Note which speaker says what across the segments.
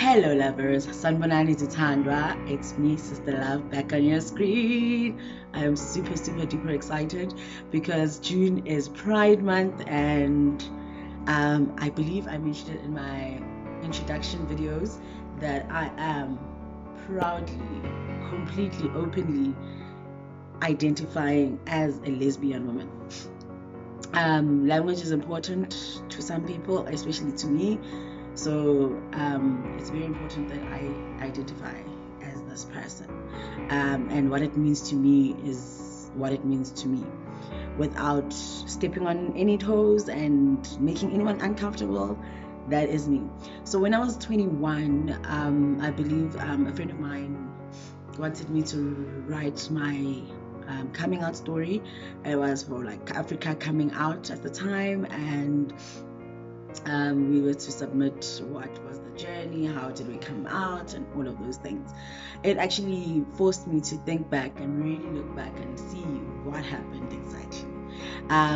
Speaker 1: Hello lovers, Sanbonani Zithandwa. It's me, Sister Love, back on your screen. I am super duper excited because June is Pride Month, and I believe I mentioned it in my introduction videos that I am proudly, completely, openly identifying as a lesbian woman. Language is important to some people, especially to me. So it's very important that I identify as this person. And what it means to me is what it means to me, without stepping on any toes and making anyone uncomfortable. That is me. So when I was 21, I believe a friend of mine wanted me to write my coming out story. It was for like Africa coming out at the time, and we were to submit what was the journey, how did we come out, and all of those things. It actually forced me to think back and really look back and see what happened exactly.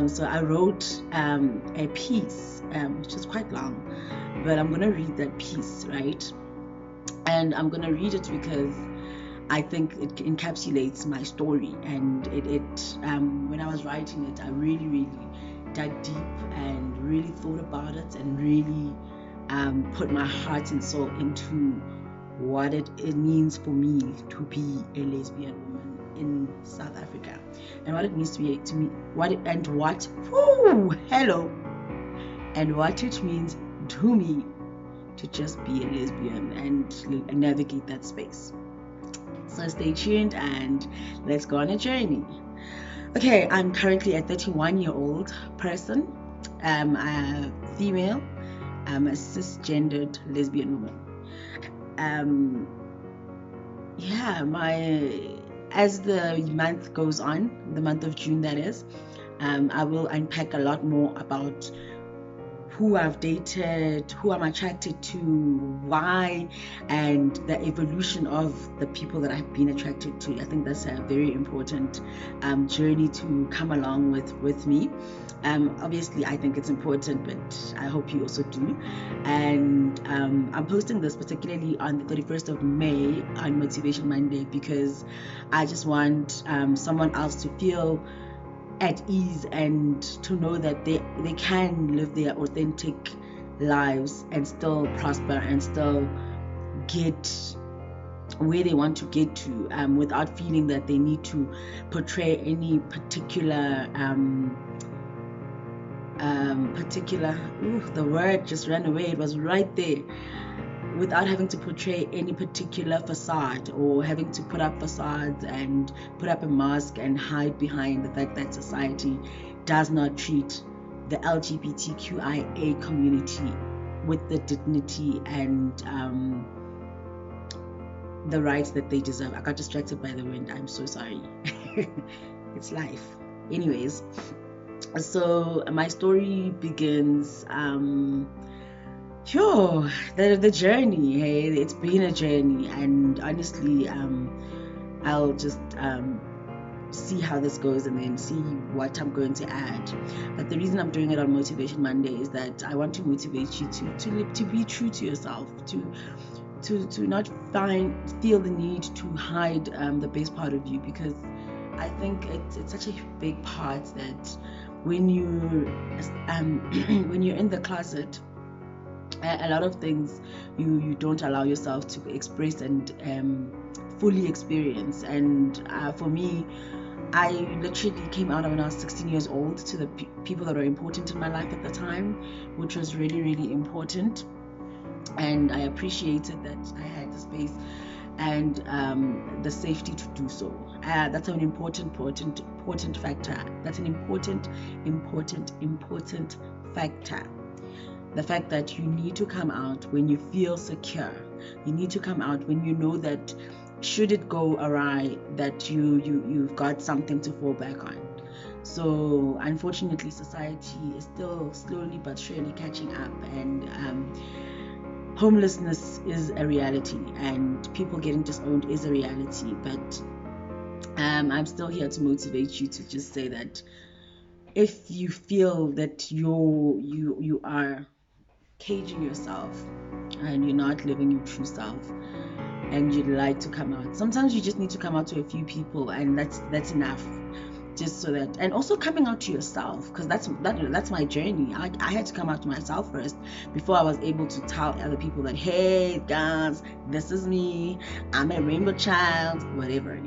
Speaker 1: So I wrote a piece, which is quite long, but I'm gonna read that piece, right? And I'm gonna read it because I think it encapsulates my story, and when I was writing it, I really dug deep and really thought about it and really put my heart and soul into what it means for me to be a lesbian woman in South Africa, and what it means to me, and what it means to me to just be a lesbian and navigate that space. So stay tuned and let's go on a journey. Okay, I'm currently a 31-year-old person. I'm a female. I'm a cisgendered lesbian woman. As the month goes on, the month of June that is, I will unpack a lot more about who I've dated, who I'm attracted to, why, and the evolution of the people that I've been attracted to. I think that's a very important journey to come along with me. Obviously, I think it's important, but I hope you also do. And I'm posting this particularly on the 31st of May on Motivation Monday because I just want someone else to feel at ease and to know that they can live their authentic lives and still prosper and still get where they want to get to, without feeling that they need to portray any particular the word just ran away, it was right there, without having to portray any particular facade or having to put up facades and put up a mask and hide behind the fact that society does not treat the LGBTQIA community with the dignity and the rights that they deserve. I got distracted by the wind, I'm so sorry. It's life. Anyways, so my story begins the journey. Hey, it's been a journey, and honestly, I'll just see how this goes and then see what I'm going to add. But the reason I'm doing it on Motivation Monday is that I want to motivate you to be true to yourself, to not feel the need to hide the best part of you, because I think it's such a big part that when you when you're in the closet, a lot of things you don't allow yourself to express and fully experience. And for me, I literally came out when I was 16 years old to the people that were important in my life at the time, which was really important, and I appreciated that I had the space and the safety to do so. That's an important factor. That's an important factor. The fact that you need to come out when you feel secure. You need to come out when you know that should it go awry, that you've got something to fall back on. So unfortunately, society is still slowly but surely catching up, and homelessness is a reality, and people getting disowned is a reality. But I'm still here to motivate you to just say that if you feel that you are caging yourself and you're not living your true self, and you'd like to come out, sometimes you just need to come out to a few people, and that's enough, just so that, and also coming out to yourself, because that's my journey. I had to come out to myself first before I was able to tell other people that, hey guys, this is me, I'm a rainbow child, whatever,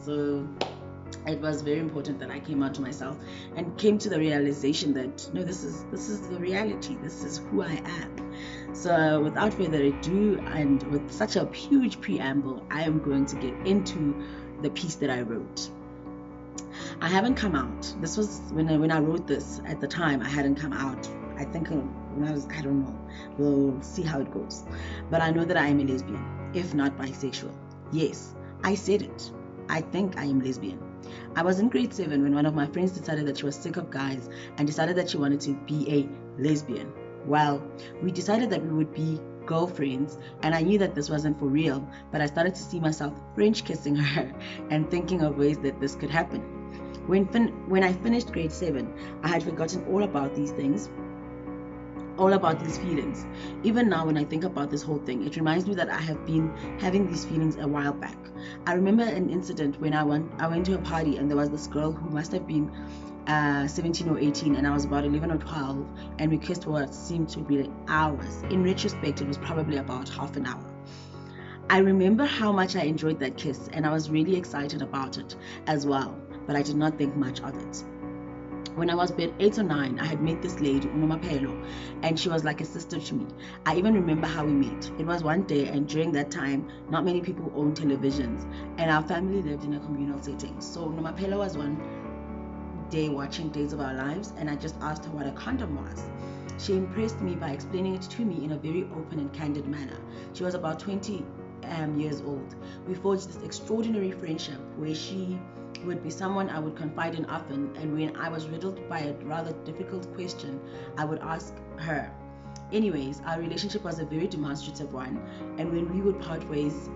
Speaker 1: so it was very important that I came out to myself and came to the realization that no, this is the reality, this is who I am. So without further ado, and with such a huge preamble, I am going to get into the piece that I wrote. I haven't come out. This was when I wrote this. At the time, I hadn't come out. I think when I don't know. We'll see how it goes. But I know that I am a lesbian, if not bisexual. Yes, I said it. I think I am lesbian. I was in grade 7 when one of my friends decided that she was sick of guys and decided that she wanted to be a lesbian. Well, we decided that we would be girlfriends, and I knew that this wasn't for real, but I started to see myself French kissing her and thinking of ways that this could happen. When I finished grade 7, I had forgotten all about these things, all about these feelings. Even now, when I think about this whole thing, it reminds me that I have been having these feelings a while back. I remember an incident when I went to a party, and there was this girl who must have been 17 or 18, and I was about 11 or 12, and we kissed for what seemed to be hours. In retrospect, it was probably about half an hour. I remember how much I enjoyed that kiss, and I was really excited about it as well, but I did not think much of it. When I was about 8 or 9, I had met this lady, Unomapelo, and she was like a sister to me. I even remember how we met. It was one day, and during that time, not many people owned televisions, and our family lived in a communal setting. So Unomapelo was one day watching Days of Our Lives, and I just asked her what a condom was. She impressed me by explaining it to me in a very open and candid manner. She was about 20 years old. We forged this extraordinary friendship where she would be someone I would confide in often, and when I was riddled by a rather difficult question, I would ask her. Anyways, our relationship was a very demonstrative one, and when we would part ways,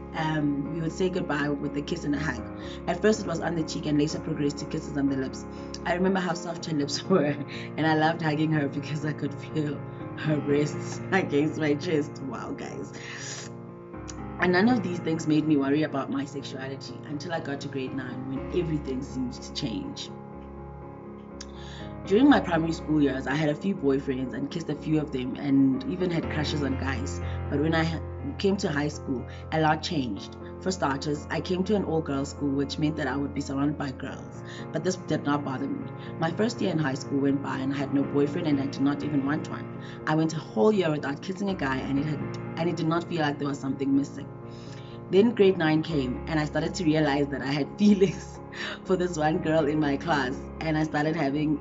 Speaker 1: we would say goodbye with a kiss and a hug. At first it was on the cheek and later progressed to kisses on the lips. I remember how soft her lips were, and I loved hugging her because I could feel her breasts against my chest. Wow, guys. And none of these things made me worry about my sexuality until I got to grade 9, when everything seemed to change. During my primary school years, I had a few boyfriends and kissed a few of them, and even had crushes on guys. But when I came to high school, a lot changed. For starters, I came to an all-girls school, which meant that I would be surrounded by girls. But this did not bother me. My first year in high school went by and I had no boyfriend, and I did not even want one. I went a whole year without kissing a guy, and it did not feel like there was something missing. Then grade 9 came, and I started to realize that I had feelings for this one girl in my class, and I started having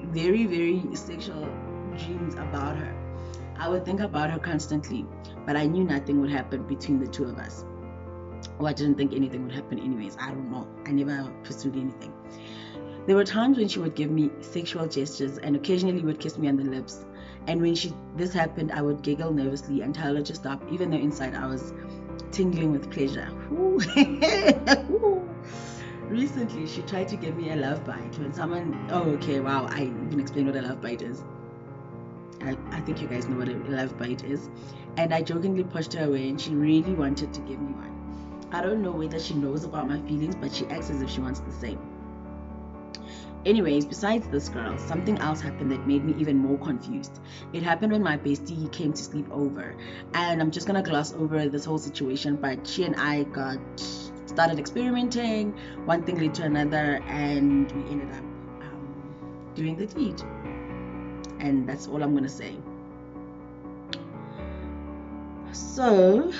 Speaker 1: very, very sexual dreams about her. I would think about her constantly, but I knew nothing would happen between the two of us. Or I didn't think anything would happen anyways. I don't know. I never pursued anything. There were times when she would give me sexual gestures and occasionally would kiss me on the lips. And when this happened, I would giggle nervously and tell her to stop, even though inside I was tingling with pleasure. Recently, she tried to give me a love bite when someone... Oh, okay, wow, I even explained what a love bite is. I think you guys know what a love bite is. And I jokingly pushed her away, and she really wanted to give me one. I don't know whether she knows about my feelings, but she acts as if she wants the same. Anyways, besides this girl, something else happened that made me even more confused. It happened when my bestie came to sleep over. And I'm just gonna gloss over this whole situation, but she and I started experimenting. One thing led to another, and we ended up doing the deed. And that's all I'm gonna say. So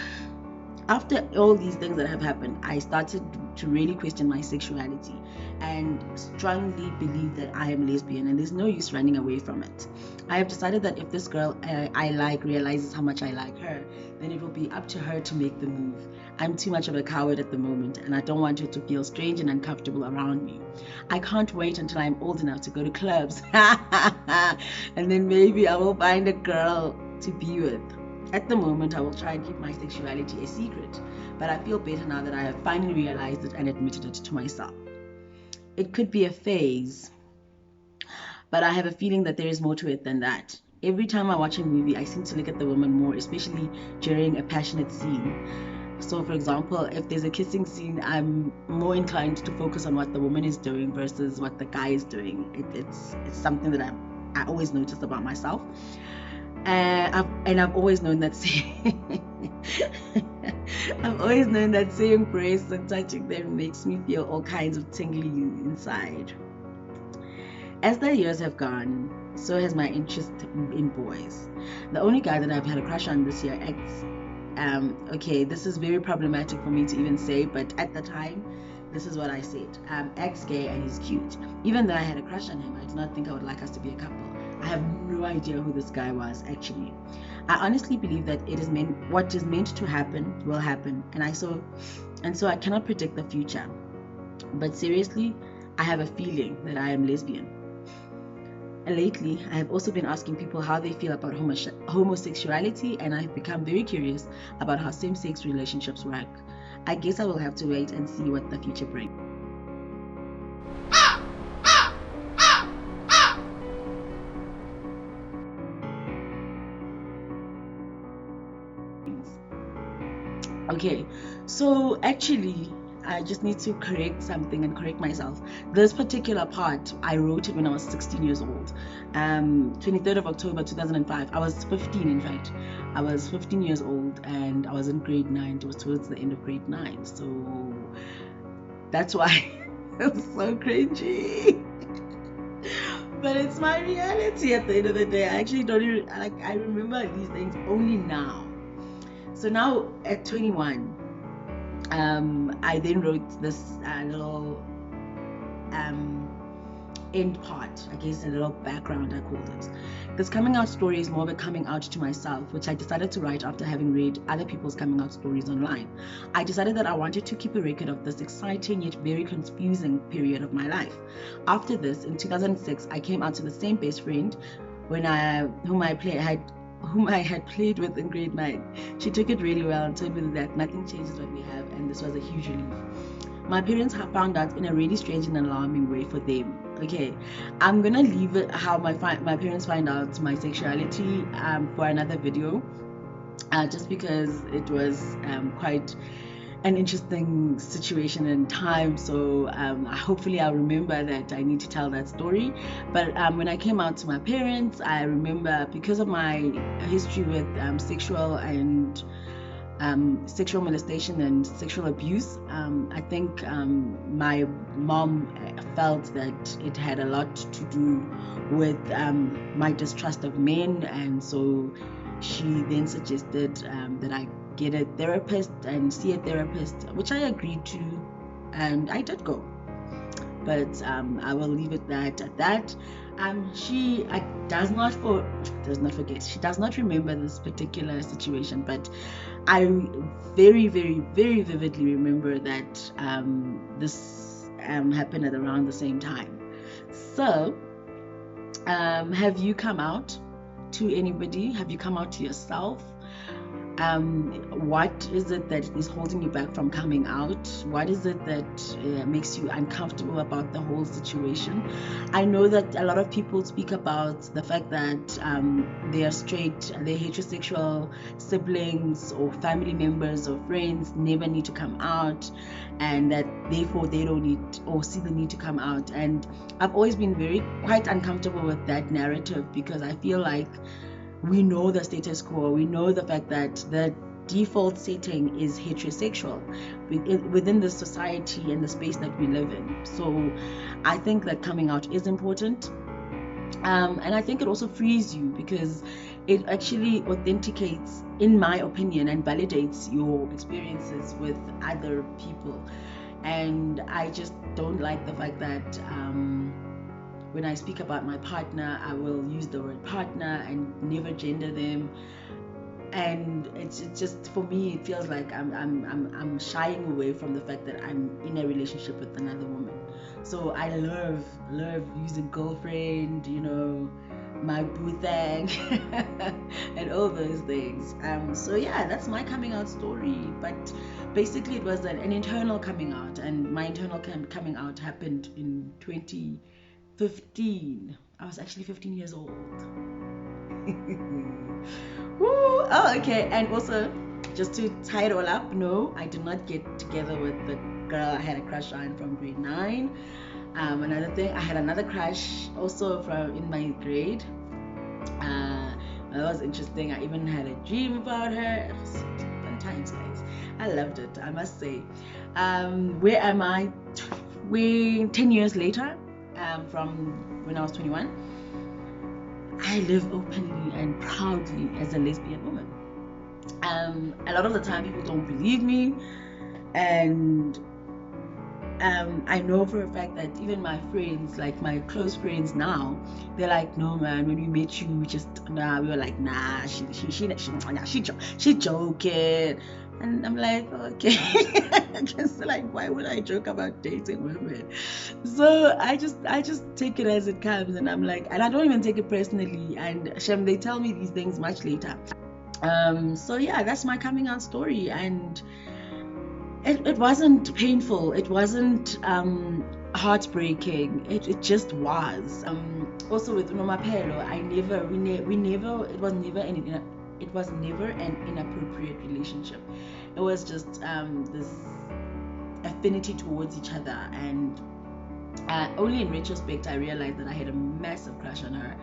Speaker 1: after all these things that have happened, I started to really question my sexuality and strongly believe that I am lesbian, and there's no use running away from it. I have decided that if this girl I like realizes how much I like her, then it will be up to her to make the move. I'm too much of a coward at the moment, and I don't want her to feel strange and uncomfortable around me. I can't wait until I'm old enough to go to clubs and then maybe I will find a girl to be with. At the moment, I will try and keep my sexuality a secret, but I feel better now that I have finally realized it and admitted it to myself. It could be a phase, but I have a feeling that there is more to it than that. every time I watch a movie, I seem to look at the woman more, especially during a passionate scene. So, for example, if there's a kissing scene, I'm more inclined to focus on what the woman is doing versus what the guy is doing. It's something that I always notice about myself. I've always known that I've always known that seeing breasts and touching them makes me feel all kinds of tingly inside. As the years have gone, so has my interest in boys. The only guy that I've had a crush on this year, okay, this is very problematic for me to even say, but at the time, this is what I said. Ex-gay and he's cute. Even though I had a crush on him, I did not think I would like us to be a couple. I have no idea who this guy was actually. I honestly believe that what is meant to happen will happen, and so I cannot predict the future. But seriously, I have a feeling that I am lesbian. And lately, I have also been asking people how they feel about homosexuality, and I've become very curious about how same-sex relationships work. I guess I will have to wait and see what the future brings. Okay, so actually, I just need to correct something and correct myself. This particular part, I wrote it when I was 16 years old. 23rd of October 2005. I was 15, in fact. I was 15 years old and I was in grade 9. It was towards the end of grade 9. So that's why it's so cringy. But it's my reality at the end of the day. I actually don't even, I remember these things only now. So now at 21, I then wrote this little end part, I guess a little background I called it. This coming out story is more of a coming out to myself, which I decided to write after having read other people's coming out stories online. I decided that I wanted to keep a record of this exciting yet very confusing period of my life. After this, in 2006, I came out to the same best friend whom I had played with in grade 9. She took it really well and told me that nothing changes what we have, and this was a huge relief. My parents have found out in a really strange and alarming way for them. Okay, I'm gonna leave it how my parents find out my sexuality for another video, just because it was quite an interesting situation and time. So hopefully I'll remember that I need to tell that story. But when I came out to my parents, I remember, because of my history with sexual molestation and sexual abuse, I think my mom felt that it had a lot to do with my distrust of men, and so she then suggested that I get a therapist and see a therapist, which I agreed to, and I did go. But I will leave it at that. She does not forget. She does not remember this particular situation, but I very, very, very vividly remember that this happened at around the same time. So, have you come out to anybody? Have you come out to yourself? What is it that is holding you back from coming out? What is it that makes you uncomfortable about the whole situation? I know that a lot of people speak about the fact that they are straight, their heterosexual siblings or family members or friends never need to come out, and that therefore they don't need or see the need to come out. And I've always been quite uncomfortable with that narrative, because I feel like we know the status quo. We know the fact that the default setting is heterosexual within the society and the space that we live in. So I think that coming out is important. And I think it also frees you, because it actually authenticates, in my opinion, and validates your experiences with other people. And I just don't like the fact that when I speak about my partner, I will use the word partner and never gender them. And it's just, for me, it feels like I'm shying away from the fact that I'm in a relationship with another woman. So I love using girlfriend, my boo thing, and all those things. So yeah, that's my coming out story. But basically, it was an internal coming out, and my internal coming out happened in 2015. I was actually 15 years old. Woo! Oh, okay. And also, just to tie it all up, no, I did not get together with the girl I had a crush on from grade 9. Another thing, I had another crush also from in my grade. That was interesting. I even had a dream about her. It was fun times, guys. I loved it, I must say. Where am I? 10 years later, from when I was 21. I live openly and proudly as a lesbian woman. A lot of the time people don't believe me, and I know for a fact that even my friends, like my close friends now, they're like, no man, when we met you, we were like, nah, she joking. And I'm like, okay. I guess, like, why would I joke about dating women? So I just take it as it comes, and I'm like, and I don't even take it personally. And Shem, they tell me these things much later. So yeah, that's my coming out story, and it wasn't painful. It wasn't heartbreaking. It just was. Also with Nomapelo, it was never an inappropriate relationship. It was just this affinity towards each other, and only in retrospect I realized that I had a massive crush on her.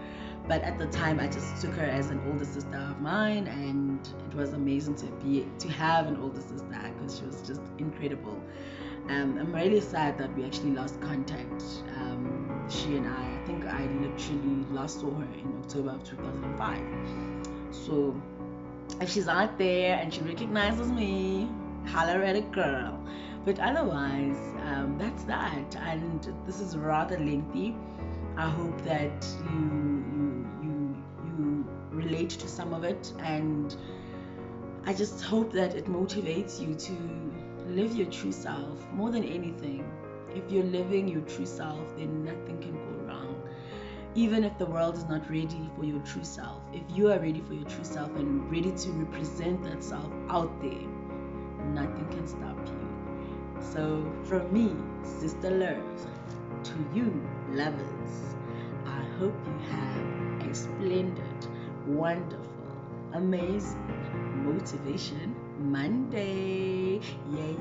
Speaker 1: But at the time, I just took her as an older sister of mine, and it was amazing to have an older sister because she was just incredible. I'm really sad that we actually lost contact. She and I think I literally last saw her in October of 2005. So if she's out there and she recognizes me, holler at a girl. But otherwise, that's that. And this is rather lengthy. I hope that you relate to some of it, and I just hope that it motivates you to live your true self more than anything. If you're living your true self, then nothing can go wrong. Even if the world is not ready for your true self, if you are ready for your true self and ready to represent that self out there, nothing can stop you. So from me, Sister Love, to you, lovers, I hope you have a splendid, wonderful, amazing Motivation Monday. Yeah,